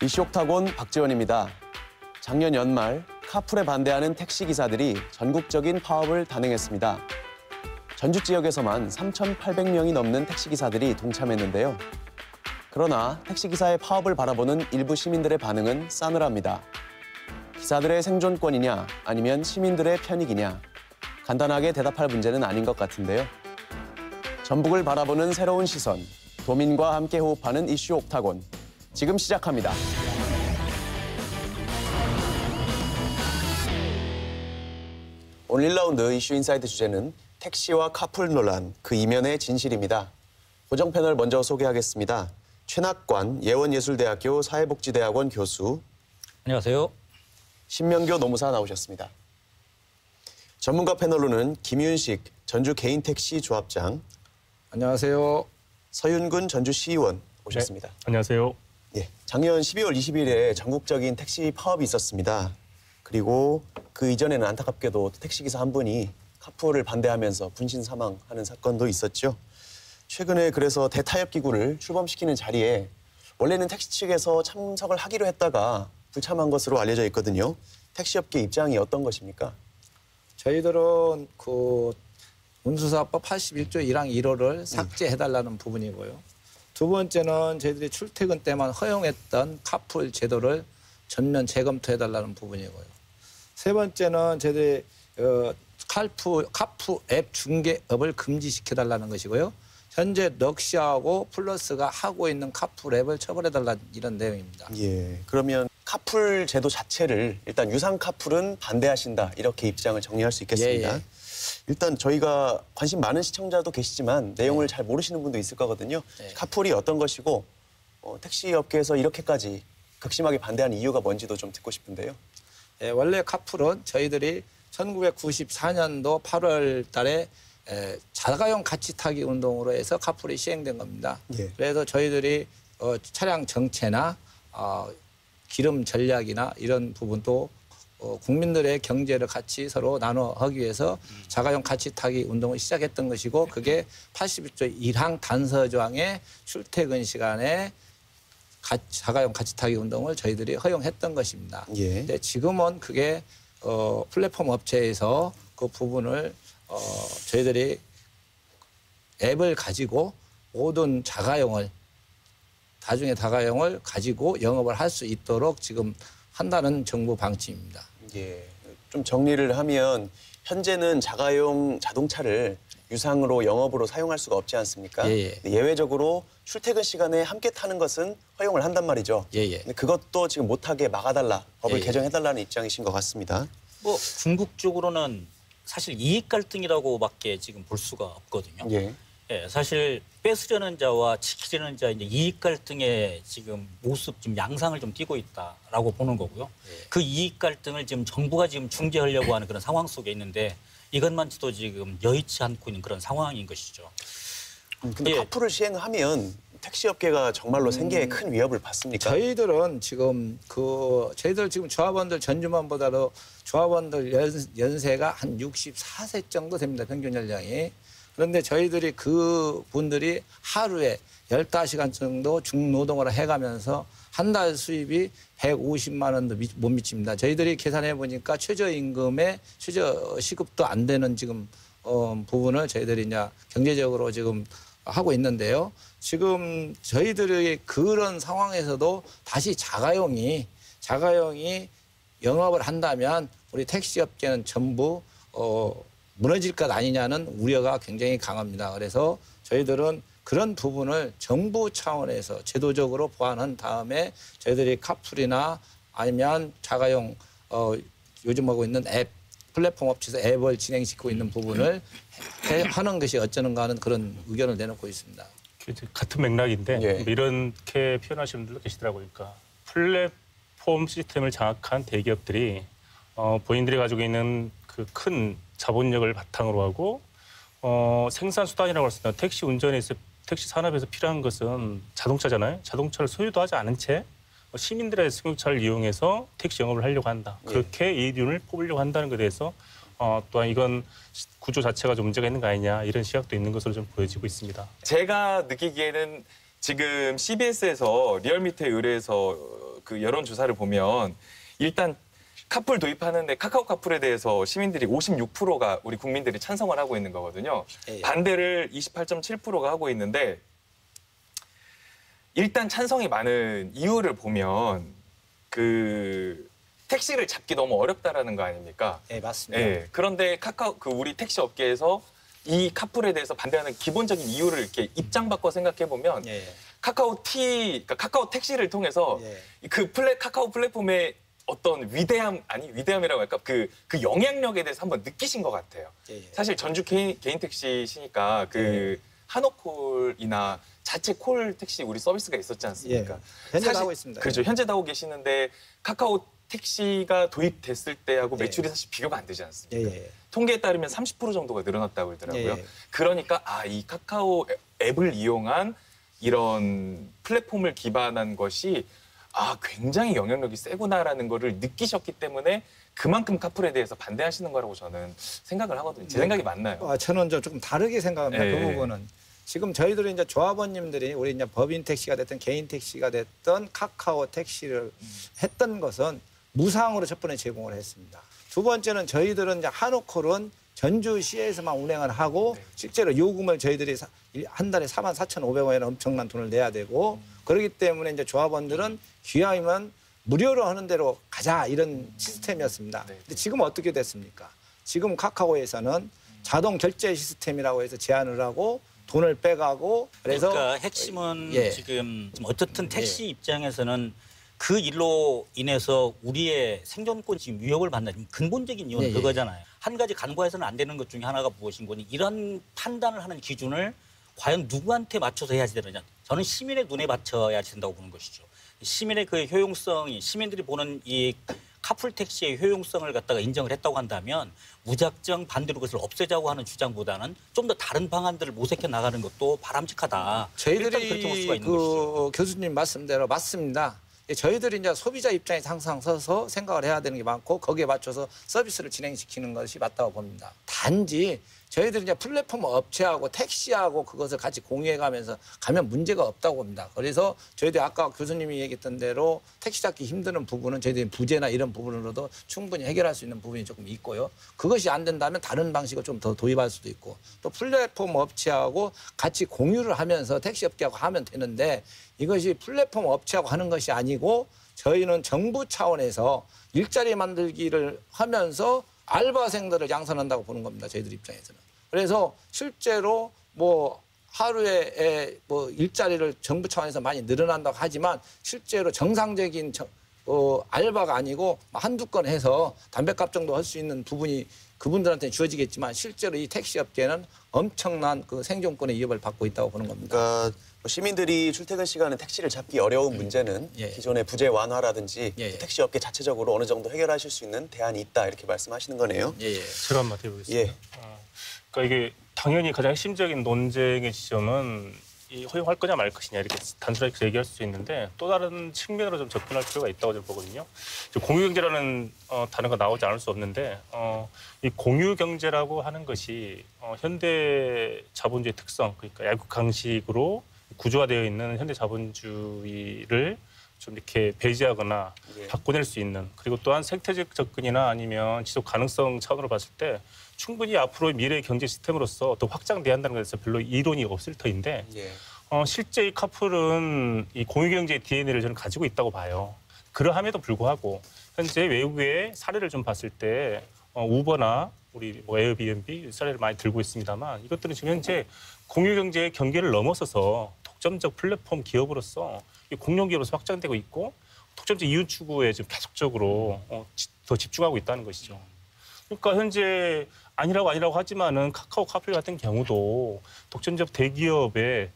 이슈 옥타곤 박지원입니다. 작년 연말 카풀에 반대하는 택시기사들이 전국적인 파업을 단행했습니다. 전주 지역에서만 3,800명이 넘는 택시기사들이 동참했는데요. 그러나 택시기사의 파업을 바라보는 일부 시민들의 반응은 싸늘합니다. 기사들의 생존권이냐 아니면 시민들의 편익이냐 간단하게 대답할 문제는 아닌 것 같은데요. 전북을 바라보는 새로운 시선, 도민과 함께 호흡하는 이슈 옥타곤, 지금 시작합니다. 오늘 1라운드 이슈 인사이트 주제는 택시와 카풀 논란, 그 이면의 진실입니다. 고정 패널 먼저 소개하겠습니다. 최낙관 예원예술대학교 사회복지대학원 교수. 안녕하세요. 신명교 노무사 나오셨습니다. 전문가 패널로는 김윤식 전주 개인택시 조합장. 안녕하세요. 서윤근 전주시의원 오셨습니다. 네, 안녕하세요. 예, 작년 12월 20일에 전국적인 택시 파업이 있었습니다. 그리고 그 이전에는 안타깝게도 택시기사 한 분이 카풀을 반대하면서 분신 사망하는 사건도 있었죠. 최근에 그래서 대타협기구를 출범시키는 자리에 원래는 택시 측에서 참석을 하기로 했다가 불참한 것으로 알려져 있거든요. 택시업계 입장이 어떤 것입니까? 저희들은 그 운수사법 81조 1항 1호를 삭제해달라는 부분이고요. 두 번째는 저희들이 출퇴근 때만 허용했던 카풀 제도를 전면 재검토해달라는 부분이고요. 세 번째는 저희들이 카풀 앱 중개업을 금지시켜달라는 것이고요. 현재 럭시하고 플러스가 하고 있는 카풀 앱을 처벌해달라는 이런 내용입니다. 예, 그러면 카풀 제도 자체를 일단 유상 카풀은 반대하신다 이렇게 입장을 정리할 수 있겠습니다. 예. 일단 저희가 관심 많은 시청자도 계시지만 내용을 잘 모르시는 분도 있을 거거든요. 카풀이 어떤 것이고 택시 업계에서 이렇게까지 극심하게 반대하는 이유가 뭔지도 좀 듣고 싶은데요. 예, 원래 카풀은 저희들이 1994년도 8월 달에 자가용 같이 타기 운동으로 해서 카풀이 시행된 겁니다. 예. 그래서 저희들이 차량 정체나 기름 전략이나 이런 부분도 국민들의 경제를 같이 서로 나눠 하기 위해서 자가용 같이 타기 운동을 시작했던 것이고, 그게 81조 1항 단서 조항의 출퇴근 시간에 자가용 같이 타기 운동을 저희들이 허용했던 것입니다. 예. 근데 지금은 그게 플랫폼 업체에서 그 부분을 저희들이 앱을 가지고 모든 자가용을 다중의 자가용을 가지고 영업을 할 수 있도록 지금 한다는 정부 방침입니다. 예, 좀 정리를 하면 현재는 자가용 자동차를 유상으로 영업으로 사용할 수가 없지 않습니까? 예. 예외적으로 출퇴근 시간에 함께 타는 것은 허용을 한단 말이죠. 예. 근데 그것도 지금 못하게 막아달라, 법을 개정해달라는 입장이신 것 같습니다. 뭐 중국 쪽으로는 사실 이익 갈등이라고밖에 지금 볼 수가 없거든요. 예. 예, 사실 뺏으려는 자와 지키려는 자 이제 이익 갈등의 지금 모습, 지금 양상을 좀 띠고 있다라고 보는 거고요. 그 이익 갈등을 지금 정부가 지금 중재하려고 하는 그런 상황 속에 있는데 이것만도 지금 여의치 않고 있는 그런 상황인 것이죠. 근데 카풀을 시행하면 택시업계가 정말로 생계에 큰 위협을 받습니까? 저희들은 지금 저희들 지금 조합원들 전주만 보다도 조합원들 연세가 한 64세 정도 됩니다. 평균 연령이. 그런데 저희들이 그 분들이 하루에 15시간 정도 중노동을 해가면서 한 달 수입이 150만 원도 못 미칩니다. 저희들이 계산해 보니까 최저임금의 최저 시급도 안 되는 지금 부분을 저희들이 이제 경제적으로 지금 하고 있는데요. 지금 저희들의 그런 상황에서도 다시 자가용이 영업을 한다면 우리 택시업계는 전부 무너질 것 아니냐는 우려가 굉장히 강합니다. 그래서 저희들은 그런 부분을 정부 차원에서 제도적으로 보완한 다음에 저희들이 카풀이나 아니면 자가용 요즘 하고 있는 앱 플랫폼 업체에서 앱을 진행시키고 있는 부분을 하는 것이 어쩌는가 하는 그런 의견을 내놓고 있습니다. 같은 맥락인데 예. 이렇게 표현하시는 분들도 계시더라고요. 그러니까 플랫폼 시스템을 장악한 대기업들이 본인들이 가지고 있는 그 큰 자본력을 바탕으로 하고 생산 수단이라고 할 수 있는 택시 운전에서 택시 산업에서 필요한 것은 자동차잖아요. 자동차를 소유도 하지 않은 채 시민들의 승용차를 이용해서 택시 영업을 하려고 한다. 그렇게 이윤을 뽑으려고 한다는 것에 대해서 또한 이건 구조 자체가 좀 문제가 있는 거 아니냐 이런 시각도 있는 것으로 좀 보여지고 있습니다. 제가 느끼기에는 지금 CBS에서 리얼미터에 의뢰해서 그 여론조사를 보면 일단 카풀 도입하는데 카카오 카풀에 대해서 시민들이 56%가 우리 국민들이 찬성을 하고 있는 거거든요. 예. 반대를 28.7%가 하고 있는데 일단 찬성이 많은 이유를 보면 그 택시를 잡기 너무 어렵다라는 거 아닙니까? 예, 맞습니다. 예. 그런데 카카오 그 우리 택시 업계에서 이 카풀에 대해서 반대하는 기본적인 이유를 이렇게 입장 바꿔 생각해 보면 예. 그러니까 카카오 택시를 통해서 예. 카카오 플랫폼의 어떤 위대함이라고 할까? 그 영향력에 대해서 한번 느끼신 것 같아요. 예, 예. 사실 전주 개인 택시시니까 그 한옥콜이나 자체 콜 택시 우리 서비스가 있었지 않습니까? 현재 사실- 하고 있습니다. 그렇죠. 예. 현재도 하고 계시는데 카카오 택시가 도입됐을 때하고 예. 매출이 사실 비교가 안 되지 않습니까? 예, 예. 통계에 따르면 30% 정도가 늘어났다고 그러더라고요. 예. 그러니까 이 카카오 앱을 이용한 이런 플랫폼을 기반한 것이 굉장히 영향력이 세구나라는 거를 느끼셨기 때문에 그만큼 카풀에 대해서 반대하시는 거라고 저는 생각을 하거든요. 제 생각이 맞나요? 저는 조금 다르게 생각합니다. 예. 그 부분은. 지금 저희들은 이제 조합원님들이 우리 이제 법인 택시가 됐든 개인 택시가 됐든 카카오 택시를 했던 것은 무상으로 첫 번째 제공을 했습니다. 두 번째는 저희들은 이제 한옥콜은 전주시에서만 운행을 하고 실제로 요금을 저희들이 한 달에 44,500원이라는 엄청난 돈을 내야 되고 그렇기 때문에 이제 조합원들은 기왕이면 무료로 하는 대로 가자 이런 시스템이었습니다. 네. 근데 지금 어떻게 됐습니까? 지금 카카오에서는 자동 결제 시스템이라고 해서 제한을 하고 돈을 빼가고 그래서 그러니까 핵심은 예. 지금 어떻든 택시 입장에서는 그 일로 인해서 우리의 생존권 지금 위협을 받는 근본적인 이유는 예, 예. 그거잖아요. 한 가지 간과해서는 안 되는 것 중에 하나가 무엇인 거니 이런 판단을 하는 기준을 과연 누구한테 맞춰서 해야지 되느냐. 저는 시민의 눈에 맞춰야 된다고 보는 것이죠. 시민의 그 효용성이 시민들이 보는 이 카풀 택시의 효용성을 갖다가 인정을 했다고 한다면 무작정 반대로 그것을 없애자고 하는 주장보다는 좀 더 다른 방안들을 모색해 나가는 것도 바람직하다. 일단 그렇게 볼 수가 저희들이 있는 것이죠. 교수님 말씀대로 맞습니다. 저희들이 이제 소비자 입장에 항상 서서 생각을 해야 되는 게 많고 거기에 맞춰서 서비스를 진행시키는 것이 맞다고 봅니다. 단지 저희들이 이제 플랫폼 업체하고 택시하고 그것을 같이 공유해가면서 가면 문제가 없다고 봅니다. 그래서 저희들이 아까 교수님이 얘기했던 대로 택시 잡기 힘드는 부분은 저희들이 부재나 이런 부분으로도 충분히 해결할 수 있는 부분이 조금 있고요. 그것이 안 된다면 다른 방식을 좀 더 도입할 수도 있고 또 플랫폼 업체하고 같이 공유를 하면서 택시 업계하고 하면 되는데 이것이 플랫폼 업체하고 하는 것이 아니고 저희는 정부 차원에서 일자리 만들기를 하면서 알바생들을 양산한다고 보는 겁니다. 저희들 입장에서는. 그래서 실제로 뭐 하루에 뭐 일자리를 정부 차원에서 많이 늘어난다고 하지만 실제로 정상적인 알바가 아니고 한두 건 해서 담뱃값 정도 할 수 있는 부분이 그분들한테 주어지겠지만 실제로 이 택시 업계는 엄청난 그 생존권의 위협을 받고 있다고 보는 겁니다. 그러니까 뭐 시민들이 출퇴근 시간에 택시를 잡기 어려운 문제는 예. 기존의 부재 완화라든지 예, 예. 또 택시 업계 자체적으로 어느 정도 해결하실 수 있는 대안이 있다 이렇게 말씀하시는 거네요. 예, 예. 제가 한번 해보겠습니다. 예. 그러니까 이게 당연히 가장 핵심적인 논쟁의 지점은 이 허용할 거냐 말 것이냐 이렇게 단순하게 얘기할 수 있는데 또 다른 측면으로 좀 접근할 필요가 있다고 저는 보거든요. 공유경제라는 단어가 나오지 않을 수 없는데 이 공유경제라고 하는 것이 현대 자본주의 특성 그러니까 약육강식으로 구조화되어 있는 현대 자본주의를 좀 이렇게 배제하거나 예. 바꿔낼 수 있는 그리고 또한 생태적 접근이나 아니면 지속 가능성 차원으로 봤을 때 충분히 앞으로 미래 경제 시스템으로서 또 확장돼야 한다는 것에서 별로 이론이 없을 터인데 예. 실제 이 카풀은 이 공유경제의 DNA를 저는 가지고 있다고 봐요. 그러함에도 불구하고 현재 외국의 사례를 좀 봤을 때 우버나 우리 뭐 에어비앤비 사례를 많이 들고 있습니다만 이것들은 지금 현재 공유경제의 경계를 넘어서서 독점적 플랫폼 기업으로서 공룡 기업으로서 확장되고 있고 독점적 이윤 추구에 지금 계속적으로 더 집중하고 있다는 것이죠. 그러니까 현재 아니라고 하지만은 카카오 카풀 같은 경우도 독점적 대기업의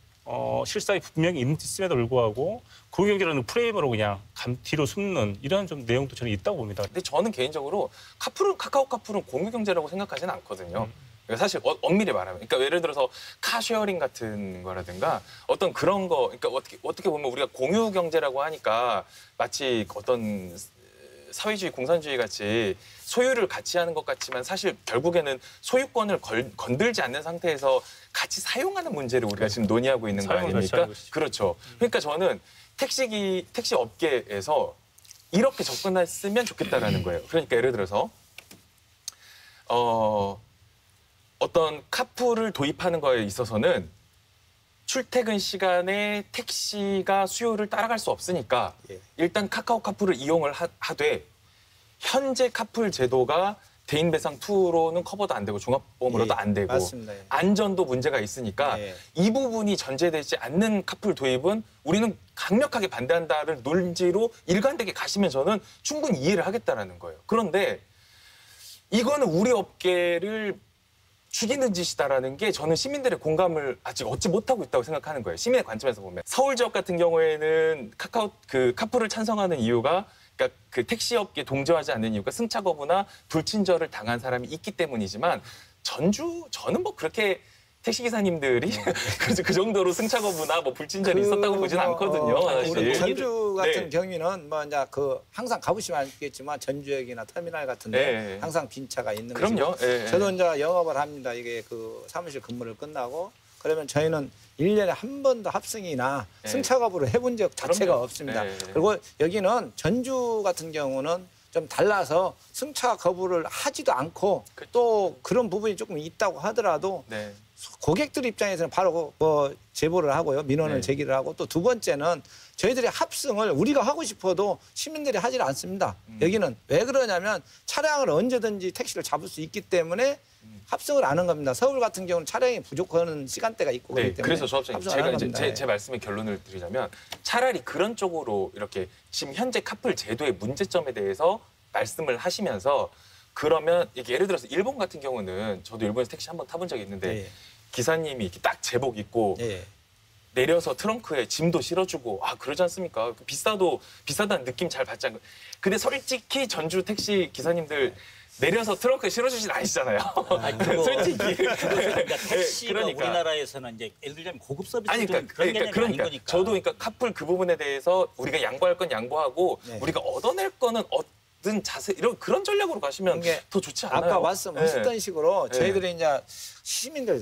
실상이 분명히 있음에도 불구하고 공유경제라는 프레임으로 그냥 뒤로 숨는 이런 좀 내용도 저는 있다고 봅니다. 근데 저는 개인적으로 카카오 카풀은 공유경제라고 생각하지는 않거든요. 그러니까 사실 엄밀히 말하면, 그러니까 예를 들어서 카쉐어링 같은 거라든가 어떤 그런 거, 그러니까 어떻게 보면 우리가 공유경제라고 하니까 마치 어떤 사회주의, 공산주의 같이 소유를 같이 하는 것 같지만 사실 결국에는 소유권을 건들지 않는 상태에서 같이 사용하는 문제를 우리가 지금 논의하고 있는 거 사용을 같이 아닙니까? 하는 것이죠. 그렇죠. 그러니까 저는 택시 업계에서 이렇게 접근했으면 좋겠다라는 거예요. 그러니까 예를 들어서 어떤 카풀을 도입하는 거에 있어서는 출퇴근 시간에 택시가 수요를 따라갈 수 없으니까 예. 일단 카카오 카풀을 이용을 하되 현재 카풀 제도가 대인 배상 2로는 커버도 안 되고 종합보험으로도 예, 안 되고 맞습니다. 예. 안전도 문제가 있으니까 예. 이 부분이 전제되지 않는 카풀 도입은 우리는 강력하게 반대한다를 논지로 일관되게 가시면 저는 충분히 이해를 하겠다라는 거예요. 그런데 이거는 우리 업계를 죽이는 짓이다라는 게 저는 시민들의 공감을 아직 얻지 못하고 있다고 생각하는 거예요. 시민의 관점에서 보면. 서울 지역 같은 경우에는 카풀을 찬성하는 이유가 그러니까 그 택시업계 동조하지 않는 이유가 승차 거부나 불친절을 당한 사람이 있기 때문이지만 저는 뭐 그렇게 택시 기사님들이 그래서 그 정도로 승차 거부나 뭐 불친절이 있었다고 보지는 않거든요. 사실. 우리 전주 같은 네. 경위는 뭐 이제 그 항상 가보시면 알겠지만 전주역이나 터미널 같은데 네. 항상 빈 차가 있는 그럼요. 것이고 예. 저도 이제 영업을 합니다. 이게 그 사무실 근무를 끝나고 그러면 저희는 1년에 한 번도 합승이나 네. 승차 거부를 해본 적 자체가 그럼요. 없습니다. 네. 그리고 여기는 전주 같은 경우는 좀 달라서 승차 거부를 하지도 않고 또 그런 부분이 조금 있다고 하더라도 네. 고객들 입장에서는 바로 뭐 제보를 하고요. 민원을 네. 제기를 하고 또 두 번째는 저희들이 합승을 우리가 하고 싶어도 시민들이 하질 않습니다. 여기는 왜 그러냐면 차량을 언제든지 택시를 잡을 수 있기 때문에 합승을 안 한 겁니다. 서울 같은 경우는 차량이 부족한 시간대가 있고 네, 그렇기 때문에 그래서 조합장님 합승을 안 제가 한 이제 겁니다. 제 말씀의 결론을 드리자면 차라리 그런 쪽으로 이렇게 지금 현재 카풀 제도의 문제점에 대해서 말씀을 하시면서 그러면 이게 예를 들어서 일본 같은 경우는 저도 일본에서 택시 한번 타본 적이 있는데 예. 기사님이 이렇게 딱 제복 입고 예. 내려서 트렁크에 짐도 실어주고 그러지 않습니까? 비싸다는 느낌 잘 받지 않고 근데 솔직히 전주 택시 기사님들 내려서 트렁크에 실어주진 않으시잖아요. 솔직히 그러니까 택시가 그러니까. 우리나라에서는 이제 예를 들면 고급 서비스 아니 그런 개념이 아닌 거니까. 저도 그러니까 카풀 그 부분에 대해서 우리가 양보할 건 양보하고 네. 우리가 얻어낼 거는 얻든 자세 이런 그런 전략으로 가시면 이게 더 좋지 않아요? 아까 말씀하셨던 네. 식으로 네. 저희들이 이제 시민들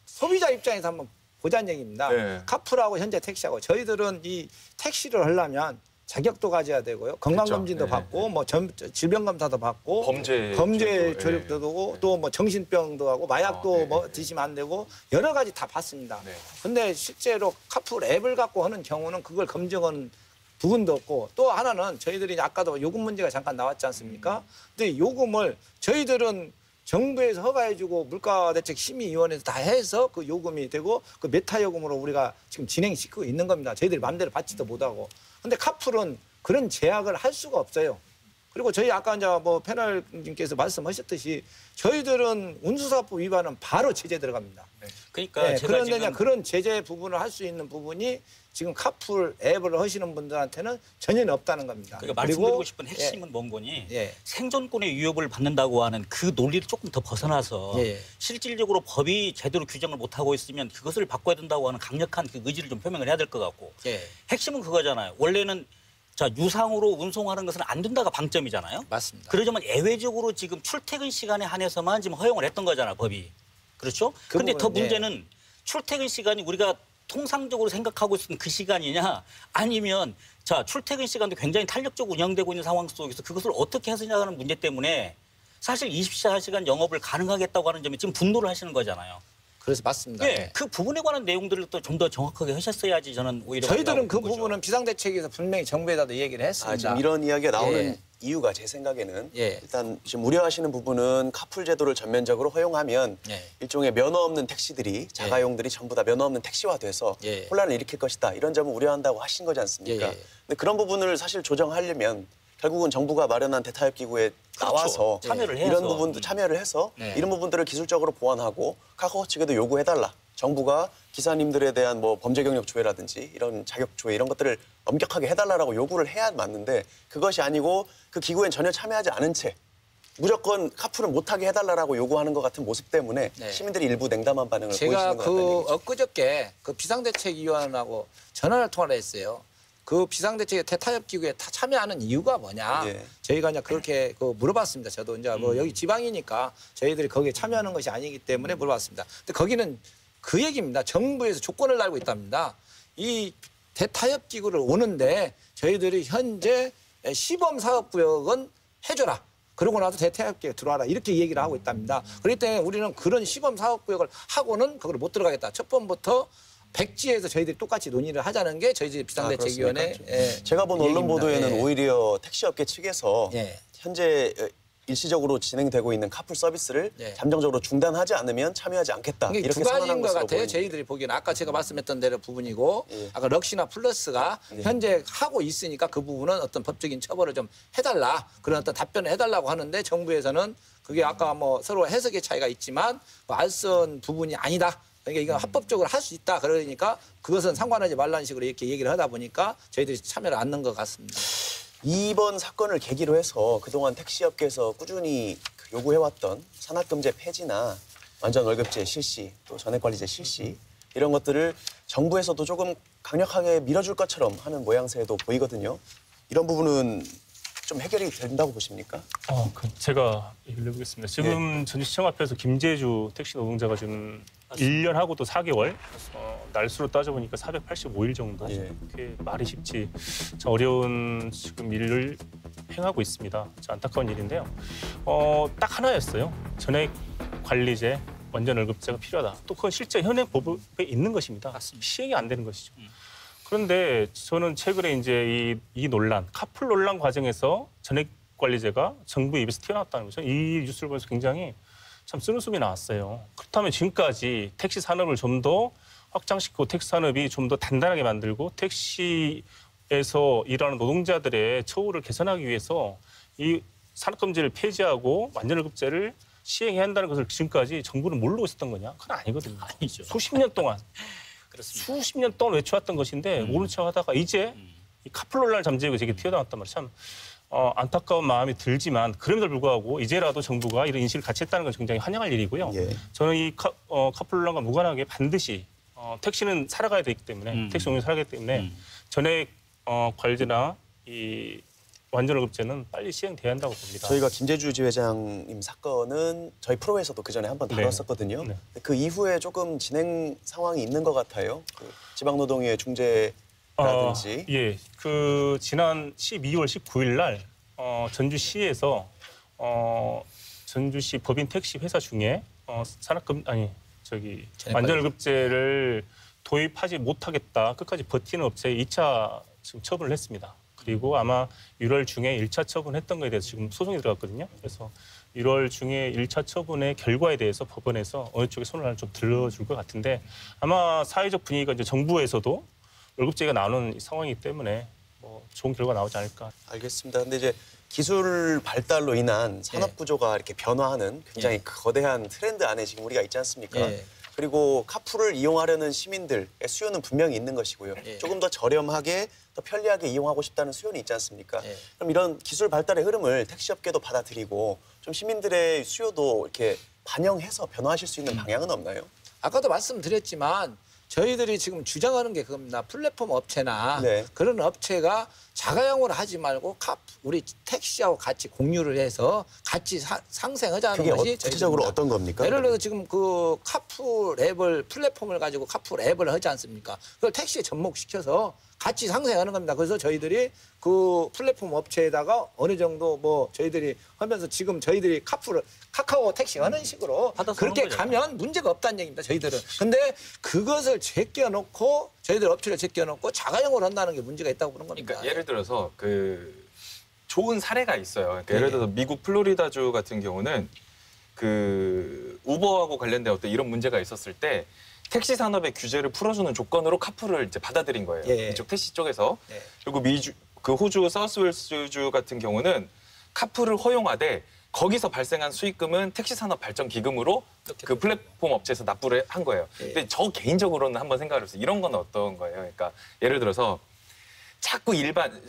소비자 입장에서 한번 보자는 얘기입니다. 네. 카풀하고 현재 택시하고 저희들은 이 택시를 하려면 자격도 가져야 되고요. 건강검진도 네. 받고 뭐 질병검사도 받고 범죄 조력도 조력도, 하고 또 뭐 정신병도 하고 마약도 네. 뭐 드시면 안 되고 여러 가지 다 받습니다. 네. 근데 실제로 카풀 앱을 갖고 하는 경우는 그걸 검증은 부분도 없고 또 하나는 저희들이 아까도 요금 문제가 잠깐 나왔지 않습니까? 근데 요금을 저희들은 정부에서 허가해주고 물가대책심의위원회에서 다 해서 그 요금이 되고 그 메타 요금으로 우리가 지금 진행시키고 있는 겁니다. 저희들이 마음대로 받지도 못하고. 근데 카풀은 그런 제약을 할 수가 없어요. 그리고 저희 아까 이제 뭐 패널님께서 말씀하셨듯이 저희들은 운수사법 위반은 바로 제재 들어갑니다. 그러니까 네, 제가 그런데 지금 그런 제재 부분을 할 수 있는 부분이 지금 카풀 앱을 하시는 분들한테는 전혀 없다는 겁니다. 그러니까 말씀드리고 싶은 핵심은 뭔 거니 예. 생존권의 위협을 받는다고 하는 그 논리를 조금 더 벗어나서 예. 실질적으로 법이 제대로 규정을 못하고 있으면 그것을 바꿔야 된다고 하는 강력한 그 의지를 좀 표명을 해야 될 것 같고 예. 핵심은 그거잖아요. 원래는 자 유상으로 운송하는 것은 안 된다가 방점이잖아요. 맞습니다. 그러지만 예외적으로 지금 출퇴근 시간에 한해서만 지금 허용을 했던 거잖아 법이. 그렇죠? 그 그런데 더 부분은, 문제는 출퇴근 시간이 우리가 통상적으로 생각하고 있었던 그 시간이냐 아니면 자 출퇴근 시간도 굉장히 탄력적으로 운영되고 있는 상황 속에서 그것을 어떻게 해서냐는 문제 때문에 사실 24시간 영업을 가능하겠다고 하는 점에 지금 분노를 하시는 거잖아요. 그래서 맞습니다. 네, 네. 그 부분에 관한 내용들을 또 좀 더 정확하게 하셨어야지 저는 오히려 저희들은 그 맞다고 보는 거죠. 부분은 비상대책에서 분명히 정부에다도 얘기를 했습니다. 지금 이런 이야기가 나오는 예. 이유가 제 생각에는 예. 일단 지금 우려하시는 부분은 카풀 제도를 전면적으로 허용하면 예. 일종의 면허 없는 택시들이 자가용들이 전부 다 면허 없는 택시화돼서 예. 혼란을 일으킬 것이다. 이런 점을 우려한다고 하신 거지 않습니까? 예, 예. 근데 그런 부분을 사실 조정하려면 결국은 정부가 마련한 대타협 기구에 그렇죠. 나와서 참여를 해서. 이런 부분도 참여를 해서 네. 이런 부분들을 기술적으로 보완하고 카카오 측에도 요구해달라. 정부가 기사님들에 대한 뭐 범죄 경력 조회라든지 이런 자격 조회 이런 것들을 엄격하게 해달라고 요구를 해야 맞는데 그것이 아니고 그 기구엔 전혀 참여하지 않은 채 무조건 카풀을 못하게 해달라고 요구하는 것 같은 모습 때문에 네. 시민들이 일부 냉담한 반응을 제가 보이시는 것 같다는 그 얘기죠. 엊그저께 그 비상대책위원하고 전화를 통화를 했어요. 그 비상대책 대타협 기구에 다 참여하는 이유가 뭐냐? 예. 저희가 이제 그렇게 물어봤습니다. 저도 이제 뭐 여기 지방이니까 저희들이 거기에 참여하는 것이 아니기 때문에 물어봤습니다. 근데 거기는 그 얘기입니다. 정부에서 조건을 달고 있답니다. 이 대타협 기구를 오는데 저희들이 현재 시범 사업 구역은 해줘라. 그러고 나서 대타협기에 들어와라. 이렇게 얘기를 하고 있답니다. 그렇기 때문에 우리는 그런 시범 사업 구역을 하고는 거기를 못 들어가겠다. 첫 번부터 백지에서 저희들이 똑같이 논의를 하자는 게 저희 비상대책위원회 제가 본 언론 얘기입니다. 보도에는 예. 오히려 택시업계 측에서 예. 현재 일시적으로 진행되고 있는 카풀 서비스를 예. 잠정적으로 중단하지 않으면 참여하지 않겠다. 이게 이렇게 두 가지인 선언한 것 것으로 같아요. 보입니다. 저희들이 보기에는 아까 제가 말씀했던 대로 부분이고 예. 아까 럭시나 플러스가 현재 하고 있으니까 그 부분은 어떤 법적인 처벌을 좀 해달라. 그런 어떤 답변을 해달라고 하는데 정부에서는 그게 아까 뭐 서로 해석의 차이가 있지만 뭐 알선 부분이 아니다. 그러니까 이건 합법적으로 할 수 있다. 그러니까 그것은 상관하지 말라는 식으로 이렇게 얘기를 하다 보니까 저희들이 참여를 안 넣은 것 같습니다. 이번 사건을 계기로 해서 그동안 택시업계에서 꾸준히 요구해왔던 산학금제 폐지나 완전 월급제 실시, 또 전액관리제 실시 이런 것들을 정부에서도 조금 강력하게 밀어줄 것처럼 하는 모양새도 보이거든요. 이런 부분은 좀 해결이 된다고 보십니까? 제가 얘기를 해보겠습니다. 지금 전주시청 앞에서 김재주 택시 노동자가 지금 1년 하고 또 4개월, 날수로 따져보니까 485일 정도. 예. 그게 말이 쉽지 참 어려운 지금 일을 행하고 있습니다. 참 안타까운 일인데요. 딱 하나였어요. 전액 관리제, 완전 월급제가 필요하다. 또 그건 실제 현행 법에 있는 것입니다. 맞습니다. 시행이 안 되는 것이죠. 그런데 저는 최근에 이제 이 논란, 카풀 논란 과정에서 전액 관리제가 정부 입에서 튀어나왔다는 거죠. 이 뉴스를 보면서 굉장히 참 쓰는 숨이 나왔어요. 그렇다면 지금까지 택시 산업을 좀 더 확장시키고 택시 산업이 좀 더 단단하게 만들고 택시에서 일하는 노동자들의 처우를 개선하기 위해서 이 산업금지를 폐지하고 완전월급제를 시행해야 한다는 것을 지금까지 정부는 모르고 있었던 거냐? 그건 아니거든요. 아니죠. 수십 년 동안 그렇습니다. 수십 년 동안 외쳐왔던 것인데 모른 척하다가 이제 이 카풀 논란을 잠재우고 이게 튀어나왔단 말이에요. 참 안타까운 마음이 들지만 그럼에도 불구하고 이제라도 정부가 이런 인식을 같이 했다는 건 굉장히 환영할 일이고요. 예. 저는 이 카풀 논란과 무관하게 반드시 택시는 살아가야 되기 때문에 택시 운영이 살아가기 때문에 전액 관리제나 이 완전월급제는 빨리 시행돼야 한다고 봅니다. 저희가 김재주 지회장님 사건은 저희 프로에서도 그 전에 한번 네. 다뤘었거든요. 네. 그 이후에 조금 진행 상황이 있는 것 같아요. 그 지방노동위의 중재라든지. 예, 그 지난 12월 19일 날 전주시에서 전주시 법인 택시 회사 중에 완전월급제를 도입하지 못하겠다 끝까지 버티는 업체에 2차 지금 처분을 했습니다. 그리고 아마 1월 중에 1차 처분했던 거에 대해서 지금 소송이 들어갔거든요. 그래서 1월 중에 1차 처분의 결과에 대해서 법원에서 어느 쪽에 손을 좀 들어줄 것 같은데 아마 사회적 분위기가 이제 정부에서도 월급제가 나오는 상황이기 때문에 뭐 좋은 결과 나오지 않을까. 알겠습니다. 근데 이제 기술 발달로 인한 산업 구조가 이렇게 변화하는 굉장히 거대한 트렌드 안에 지금 우리가 있지 않습니까? 예. 그리고 카풀을 이용하려는 시민들의 수요는 분명히 있는 것이고요. 예. 조금 더 저렴하게, 더 편리하게 이용하고 싶다는 수요는 있지 않습니까? 예. 그럼 이런 기술 발달의 흐름을 택시업계도 받아들이고 좀 시민들의 수요도 이렇게 반영해서 변화하실 수 있는 방향은 없나요? 아까도 말씀드렸지만 저희들이 지금 주장하는 게 그겁니다. 플랫폼 업체나 네. 그런 업체가 자가용으로 하지 말고 우리 택시하고 같이 공유를 해서 같이 상생하자는 그게 것이 구체적으로 저희들입니다. 어떤 겁니까? 예를 들어서 지금 그 카풀 앱을 플랫폼을 가지고 카풀 앱을 하지 않습니까? 그걸 택시에 접목시켜서 같이 상생하는 겁니다. 그래서 저희들이 그 플랫폼 업체에다가 어느 정도 뭐 저희들이 하면서 지금 저희들이 카카오 택시 하는 식으로 받아서 그렇게 하는 거죠. 가면 문제가 없다는 얘기입니다. 저희들은. 근데 그것을 제껴놓고 저희들 업체를 제껴놓고 자가용으로 한다는 게 문제가 있다고 보는 겁니다. 그러니까 예를 들어서 그 좋은 사례가 있어요. 그러니까 네. 예를 들어서 미국 플로리다주 같은 경우는 그 우버하고 관련된 어떤 이런 문제가 있었을 때 택시 산업의 규제를 풀어주는 조건으로 카풀을 이제 받아들인 거예요. 예. 이쪽 택시 쪽에서. 네. 그리고 그 호주 사우스웨일스주 같은 경우는 카풀을 허용하되 거기서 발생한 수익금은 택시 산업 발전 기금으로 그 플랫폼 업체에서 납부를 한 거예요. 예. 근데 저 개인적으로는 한번 생각을 해봤어요. 이런 건 어떤 거예요? 그러니까 예를 들어서 자꾸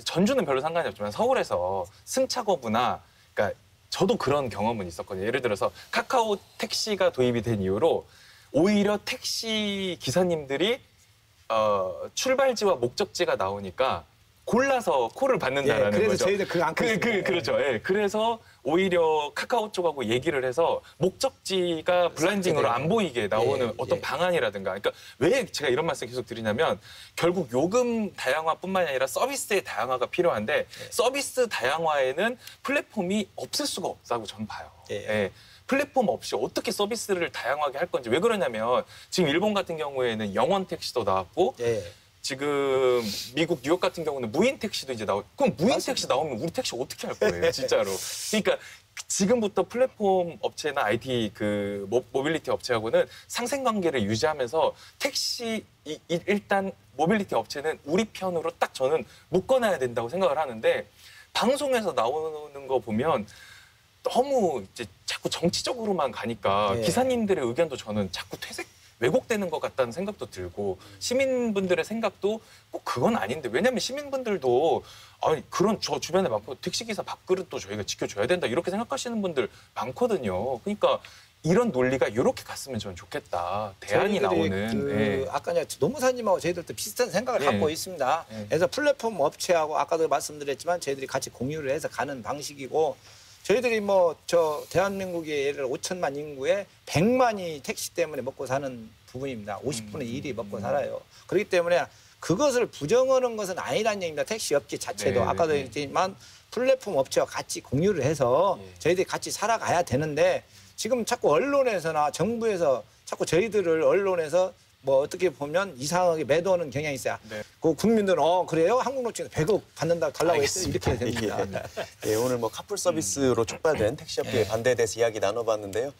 전주는 별로 상관이 없지만 서울에서 승차 거부나 그러니까 저도 그런 경험은 있었거든요. 예를 들어서 카카오 택시가 도입이 된 이후로 오히려 택시 기사님들이 출발지와 목적지가 나오니까 골라서 콜을 받는다라는 그래서 거죠. 저희들 그거 안 그렇죠. 예. 그래서 오히려 카카오 쪽하고 얘기를 해서 목적지가 블라인딩으로 안 보이게 나오는 어떤 방안이라든가. 그러니까 왜 제가 이런 말씀 계속 드리냐면 결국 요금 다양화뿐만이 아니라 서비스의 다양화가 필요한데 서비스 다양화에는 플랫폼이 없을 수가 없다고 저는 봐요. 예. 플랫폼 없이 어떻게 서비스를 다양하게 할 건지. 왜 그러냐면 지금 일본 같은 경우에는 영원 택시도 나왔고 지금 미국 뉴욕 같은 경우는 무인 택시도 이제 나오고 그럼 무인 택시 나오면 우리 택시 어떻게 할 거예요, 진짜로. 그러니까 지금부터 플랫폼 업체나 IT 그 모빌리티 업체하고는 상생 관계를 유지하면서 택시 일단 모빌리티 업체는 우리 편으로 딱 저는 묶어놔야 된다고 생각을 하는데 방송에서 나오는 거 보면 너무 이제 자꾸 정치적으로만 가니까 기사님들의 의견도 저는 자꾸 왜곡되는 것 같다는 생각도 들고 시민분들의 생각도 꼭 그건 아닌데 왜냐하면 시민분들도 아니 그런 저 주변에 많고 택시기사 밥그릇도 저희가 지켜줘야 된다 이렇게 생각하시는 분들 많거든요. 그러니까 이런 논리가 이렇게 갔으면 저는 좋겠다. 대안이 나오는. 아까 노무사님하고 저희들도 비슷한 생각을 갖고 있습니다. 그래서 플랫폼 업체하고 아까도 말씀드렸지만 저희들이 같이 공유를 해서 가는 방식이고 저희들이 대한민국의 예를 들어 5천만 인구에 100만이 택시 때문에 먹고 사는 부분입니다. 50분의 1이 먹고 살아요. 그렇기 때문에 그것을 부정하는 것은 아니라는 얘기입니다. 택시 업계 자체도. 아까도 얘기했지만 플랫폼 업체와 같이 공유를 해서 저희들이 같이 살아가야 되는데 지금 자꾸 언론에서나 정부에서 자꾸 저희들을 언론에서 어떻게 보면 이상하게 매도하는 경향이 있어요. 그 국민들은 그래요? 한국노총에서 100억 받는다고 달라고 했어요. 이렇게 됩니다. 오늘 카풀 서비스로 촉발된 택시업계의 반대에 대해서 이야기 나눠봤는데요.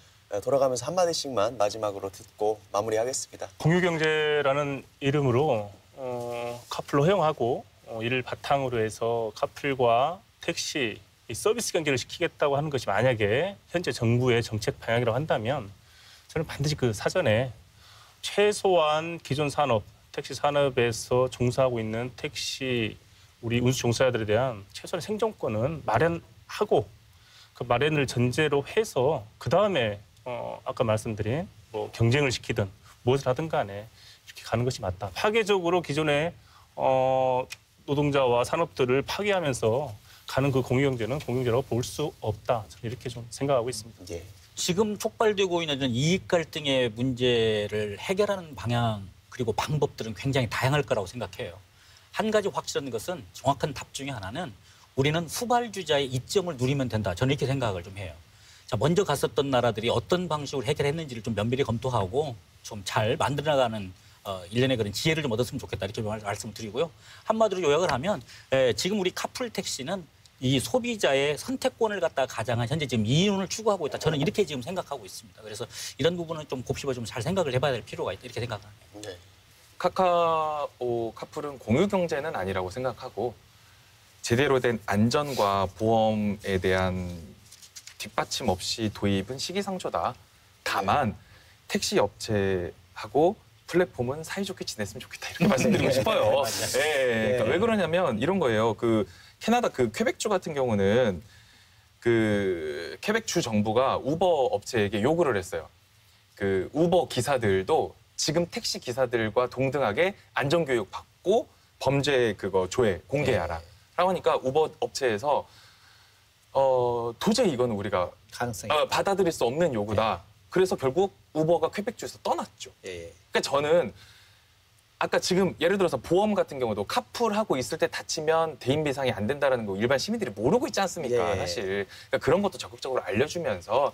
돌아가면서 한마디씩만 마지막으로 듣고 마무리하겠습니다. 공유경제라는 이름으로 카풀로 허용하고 이를 바탕으로 해서 카풀과 택시 이 서비스 경제를 시키겠다고 하는 것이 만약에 현재 정부의 정책 방향이라고 한다면 저는 반드시 그 사전에 최소한 기존 산업, 택시 산업에서 종사하고 있는 택시 우리 운수 종사자들에 대한 최소한의 생존권은 마련하고 그 마련을 전제로 해서 그 다음에 아까 말씀드린 경쟁을 시키든 무엇을 하든 간에 이렇게 가는 것이 맞다. 파괴적으로 기존의 노동자와 산업들을 파괴하면서 가는 그 공유경제는 공유경제라고 볼 수 없다. 저는 이렇게 좀 생각하고 있습니다. 지금 촉발되고 있는 이익 갈등의 문제를 해결하는 방향 그리고 방법들은 굉장히 다양할 거라고 생각해요. 한 가지 확실한 것은 정확한 답 중에 하나는 우리는 후발주자의 이점을 누리면 된다. 저는 이렇게 생각을 좀 해요. 자, 먼저 갔었던 나라들이 어떤 방식으로 해결했는지를 좀 면밀히 검토하고 좀 잘 만들어가는 일련의 그런 지혜를 좀 얻었으면 좋겠다. 이렇게 말씀을 드리고요. 한마디로 요약을 하면 지금 우리 카풀 택시는 이 소비자의 선택권을 갖다 가장한 현재 지금 이윤을 추구하고 있다. 저는 이렇게 지금 생각하고 있습니다. 그래서 이런 부분은 좀 곱씹어 좀 잘 생각을 해봐야 될 필요가 있다. 이렇게 생각합니다. 카카오 카풀은 공유 경제는 아니라고 생각하고 제대로 된 안전과 보험에 대한 뒷받침 없이 도입은 시기상조다. 다만 택시 업체하고 플랫폼은 사이좋게 지냈으면 좋겠다 이렇게 말씀드리고 싶어요. 그러니까 왜 그러냐면 이런 거예요. 캐나다 퀘벡주 같은 경우는 퀘벡주 정부가 우버 업체에게 요구를 했어요. 우버 기사들도 지금 택시 기사들과 동등하게 안전교육 받고 범죄 조회 공개하라. 라고 하니까 우버 업체에서 도저히 이거는 우리가 받아들일 수 없는 요구다. 그래서 결국 우버가 퀘벡주에서 떠났죠. 그러니까 저는 아까 지금 예를 들어서 보험 같은 경우도 카풀하고 있을 때 다치면 대인 배상이 안 된다는 거 일반 시민들이 모르고 있지 않습니까? 사실 그러니까 그런 것도 적극적으로 알려주면서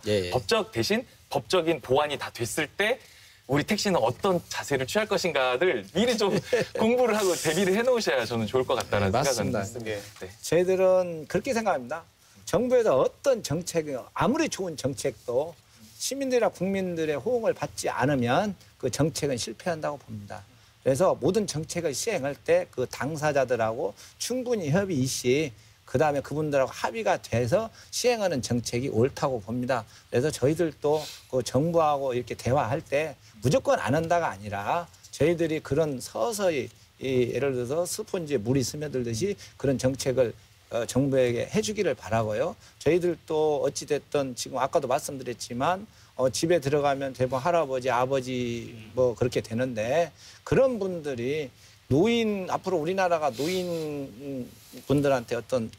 법적인 보완이 다 됐을 때 우리 택시는 어떤 자세를 취할 것인가를 미리 좀 공부를 하고 대비를 해놓으셔야 저는 좋을 것 같다는 생각은 맞습니다. 저희들은 그렇게 생각합니다. 정부에서 어떤 정책이 아무리 좋은 정책도 시민들이나 국민들의 호응을 받지 않으면 그 정책은 실패한다고 봅니다. 그래서 모든 정책을 시행할 때 그 당사자들하고 충분히 협의 시 그다음에 그분들하고 합의가 돼서 시행하는 정책이 옳다고 봅니다. 그래서 저희들도 그 정부하고 이렇게 대화할 때 무조건 안 한다가 아니라 저희들이 그런 서서히 예를 들어서 스펀지에 물이 스며들듯이 그런 정책을 정부에게 해주기를 바라고요. 저희들도 어찌됐든 지금 아까도 말씀드렸지만 집에 들어가면 대부분 할아버지, 아버지 그렇게 되는데 그런 분들이 노인 앞으로 우리나라가 노인 분들한테 어떤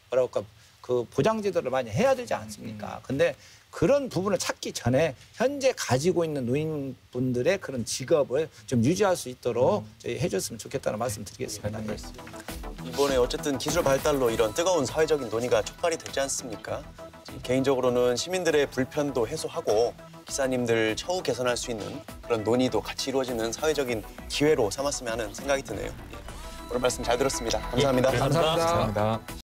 뭐랄까 그 보장제도를 많이 해야 되지 않습니까? 근데 그런 부분을 찾기 전에 현재 가지고 있는 노인분들의 그런 직업을 좀 유지할 수 있도록 저희 해줬으면 좋겠다는 말씀드리겠습니다. 예. 이번에 어쨌든 기술 발달로 이런 뜨거운 사회적인 논의가 촉발이 되지 않습니까? 개인적으로는 시민들의 불편도 해소하고 기사님들 처우 개선할 수 있는 그런 논의도 같이 이루어지는 사회적인 기회로 삼았으면 하는 생각이 드네요. 오늘 말씀 잘 들었습니다. 감사합니다. 감사합니다. 감사합니다. 감사합니다.